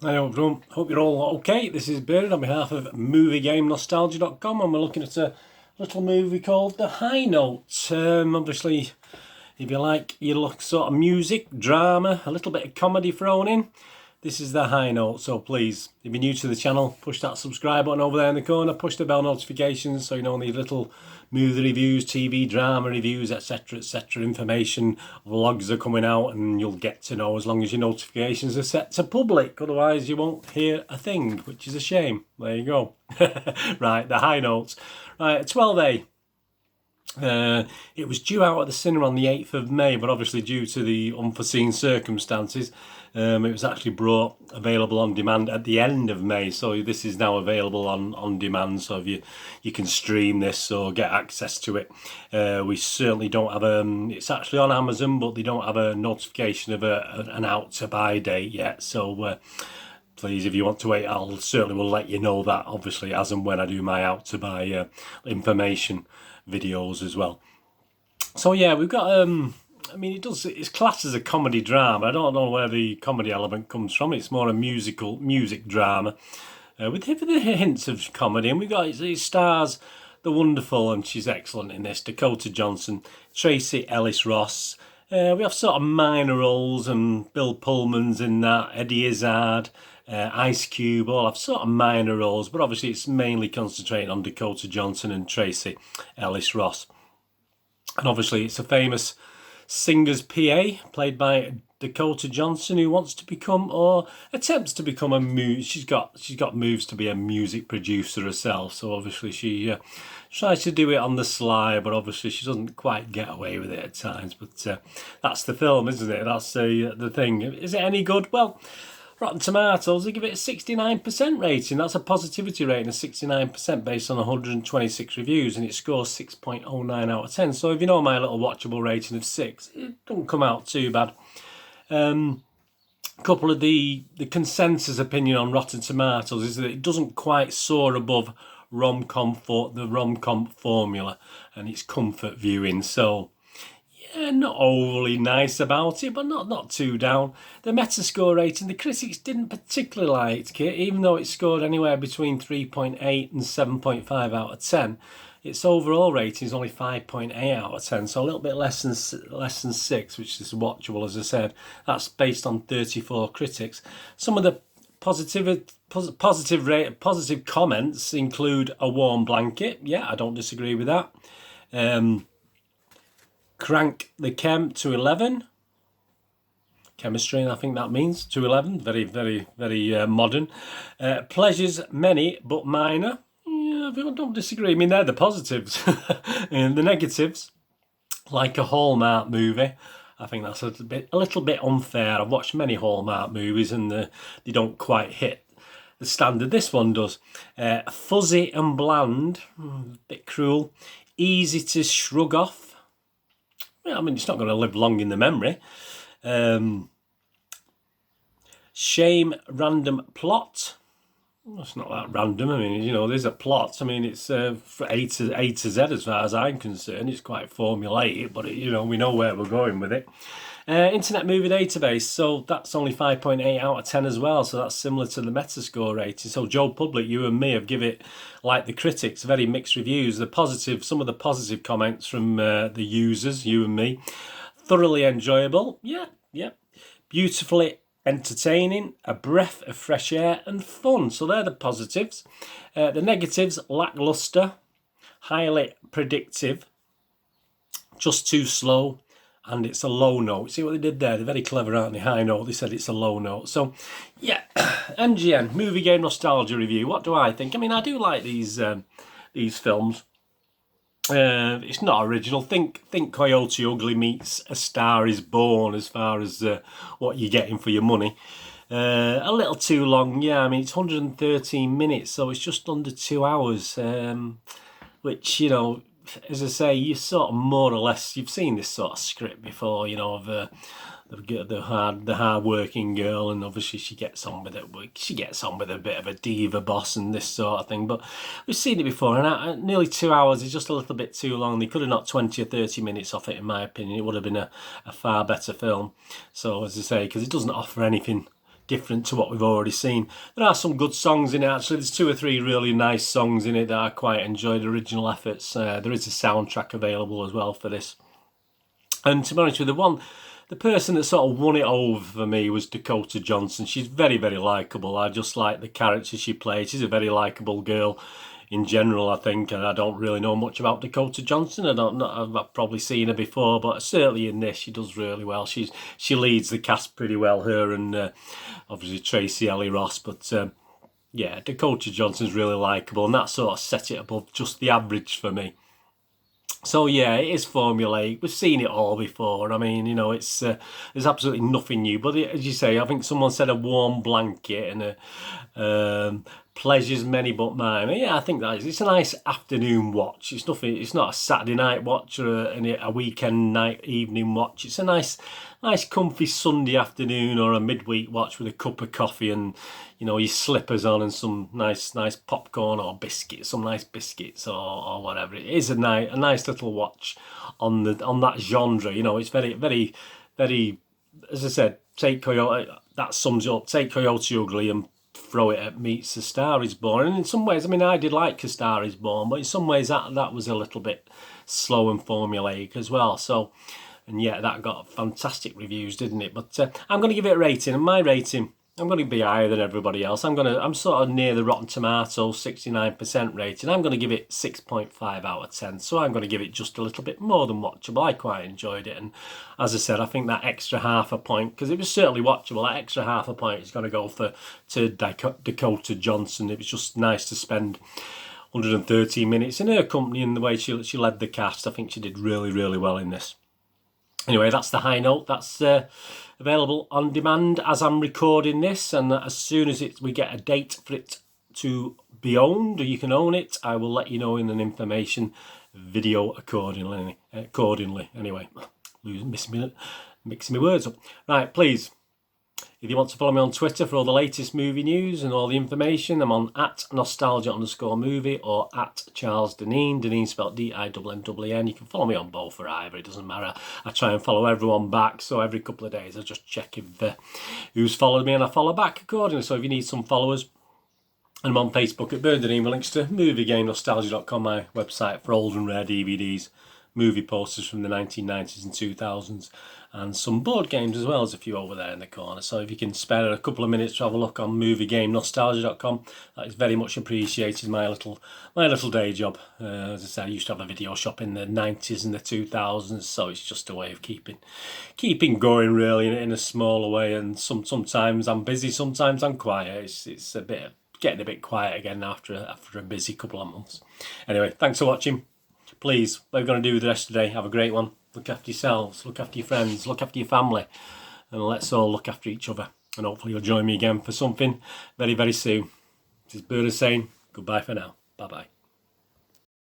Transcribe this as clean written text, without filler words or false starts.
Hi everyone, hope you're all okay. This is Beard on behalf of MovieGameNostalgia.com, and we're looking at a little movie called The High Note. Obviously, if you like your sort of music, drama, a little bit of comedy thrown in, this is The High Note. So please, if you're new to the channel, push that subscribe button over there in the corner, push the bell notifications so you know these little movie reviews, TV drama reviews, etc, information, vlogs are coming out, and you'll get to know as long as your notifications are set to public. Otherwise you won't hear a thing, which is a shame. There you go. Right, The High Notes. Right, 12A. It was due out at the cinema on the 8th of May, but obviously due to the unforeseen circumstances, it was actually brought available on demand at the end of May. So this is now available on demand. So if you can stream this or get access to it. We certainly don't have it's actually on Amazon, but they don't have a notification of an out to buy date yet. So please, if you want to wait, I'll certainly will let you know that, obviously, as and when I do my out to buy information videos as well. So yeah, we've got I mean, it's classed as a comedy drama. I don't know where the comedy element comes from. It's more a music drama with the hints of comedy. And we've got it stars the wonderful, and she's excellent in this, Dakota Johnson, Tracy Ellis Ross. We have sort of minor roles, and Bill Pullman's in that, Eddie Izzard, Ice Cube, all have sort of minor roles, but obviously it's mainly concentrating on Dakota Johnson and Tracy Ellis Ross. And obviously it's a famous singer's PA played by Dakota Johnson, who wants to become, or attempts to become, she's got moves to be a music producer herself. So obviously she tries to do it on the sly, but obviously she doesn't quite get away with it at times. But that's the film, isn't it? That's the thing. Is it any good? Well, Rotten Tomatoes, they give it a 69% rating. That's a positivity rating of 69% based on 126 reviews, and it scores 6.09 out of 10. So if you know my little watchable rating of 6, it doesn't come out too bad. A couple of the consensus opinion on Rotten Tomatoes is that it doesn't quite soar above the rom-com formula, and it's comfort viewing. So yeah, not overly nice about it, but not too down. The Metascore rating, the critics didn't particularly like it, even though it scored anywhere between 3.8 and 7.5 out of 10. Its overall rating is only 5.8 out of 10, so a little bit less than 6, which is watchable, as I said. That's based on 34 critics. Some of the positive comments include a warm blanket. Yeah, I don't disagree with that. Crank the chem to 11. Chemistry, I think that means, to 11. Very, very, very modern. Pleasures many, but minor. Yeah, I don't disagree. I mean, they're the positives. And the negatives, like a Hallmark movie, I think that's a little bit unfair. I've watched many Hallmark movies, and they don't quite hit the standard. This one does. Fuzzy and bland, a bit cruel. Easy to shrug off. Yeah, I mean, it's not going to live long in the memory. Shame random plot. Well, it's not that random. I mean, you know, there's a plot. I mean, it's for A to Z as far as I'm concerned. It's quite formulaic, but you know, we know where we're going with it. Internet Movie Database, so that's only 5.8 out of 10 as well, so that's similar to the Metascore rating. So Joe Public, you and me have give it, like the critics, very mixed reviews. Some of the positive comments from the users, you and me. Thoroughly enjoyable, yeah. Beautifully entertaining, a breath of fresh air and fun. So they're the positives. The negatives, lackluster, highly predictive, just too slow, and it's a low note. See what they did there? They're very clever, aren't they? High note. They said it's a low note. So, yeah, MGN, Movie Game Nostalgia Review. What do I think? I mean, I do like these films. It's not original. Think Coyote Ugly meets A Star Is Born as far as what you're getting for your money. A little too long, yeah. I mean, it's 113 minutes, so it's just under 2 hours, which, you know, as I say, you sort of more or less, you've seen this sort of script before, you know, of the hard working girl, and obviously she gets on with it. She gets on with a bit of a diva boss and this sort of thing. But we've seen it before, and nearly 2 hours is just a little bit too long. They could have knocked 20 or 30 minutes off it, in my opinion. It would have been a far better film. So as I say, because it doesn't offer anything different to what we've already seen. There are some good songs in it, actually. There's 2 or 3 really nice songs in it that I quite enjoyed, original efforts. There is a soundtrack available as well for this. And to be honest with you, the person that sort of won it over for me was Dakota Johnson. She's very, very likeable. I just like the character she plays. She's a very likeable girl in general, I think. And I don't really know much about Dakota Johnson. I've probably seen her before, but certainly in this, she does really well. She leads the cast pretty well, her and obviously Tracy Ellie Ross. But yeah, Dakota Johnson's really likeable, and that sort of set it above just the average for me. So yeah, it is formulaic. We've seen it all before. I mean, you know, it's there's absolutely nothing new. But as you say, I think someone said a warm blanket and a pleasures many but mine. Yeah, I think that is. It's a nice afternoon watch. It's nothing. It's not a Saturday night watch or a weekend night evening watch. It's a nice comfy Sunday afternoon or a midweek watch with a cup of coffee and, you know, your slippers on and some nice popcorn or biscuits, some nice biscuits or whatever. It is a nice little watch on that genre. You know, it's very, very, very, as I said, take Coyote, that sums it up. Take Coyote Ugly and throw it at Meets A Star Is Born. And in some ways, I mean, I did like A Star Is Born, but in some ways that was a little bit slow and formulaic as well. So, and yeah, that got fantastic reviews, didn't it? But I'm going to give it a rating, and my rating, I'm going to be higher than everybody else. I'm sort of near the Rotten Tomatoes 69% rating. I'm going to give it 6.5 out of 10. So I'm going to give it just a little bit more than watchable. I quite enjoyed it, and as I said, I think that extra half a point, because it was certainly watchable, that extra half a point is going to go to Dakota Johnson. It was just nice to spend 113 minutes in her company, and the way she led the cast. I think she did really, really well in this. Anyway, that's the high note. That's available on demand as I'm recording this, and as soon as we get a date for it to be owned, or you can own it, I will let you know in an information video accordingly. Anyway, mixing my words up. Right, please, if you want to follow me on Twitter for all the latest movie news and all the information, I'm on @nostalgia_movie or @CharlesDeneen. Deneen spelled D-I-N-N. You can follow me on both or either, it doesn't matter. I try and follow everyone back, so every couple of days I just check if who's followed me and I follow back accordingly. So if you need some followers, and I'm on Facebook at BoardGameGeek with links to MovieGameNostalgia.com, my website for old and rare DVDs, movie posters from the 1990s and 2000s, and some board games as well as a few over there in the corner. So if you can spare a couple of minutes to have a look on MovieGameNostalgia.com, that is very much appreciated. My little day job. As I said, I used to have a video shop in the 90s and the 2000s, so it's just a way of keeping going really in a smaller way. And sometimes I'm busy, sometimes I'm quiet. It's a bit getting a bit quiet again after a busy couple of months. Anyway, thanks for watching. Please, what are you going to do the rest of the day? Have a great one. Look after yourselves, look after your friends, look after your family, and let's all look after each other. And hopefully you'll join me again for something very, very soon. This is Bird saying goodbye for now. Bye-bye.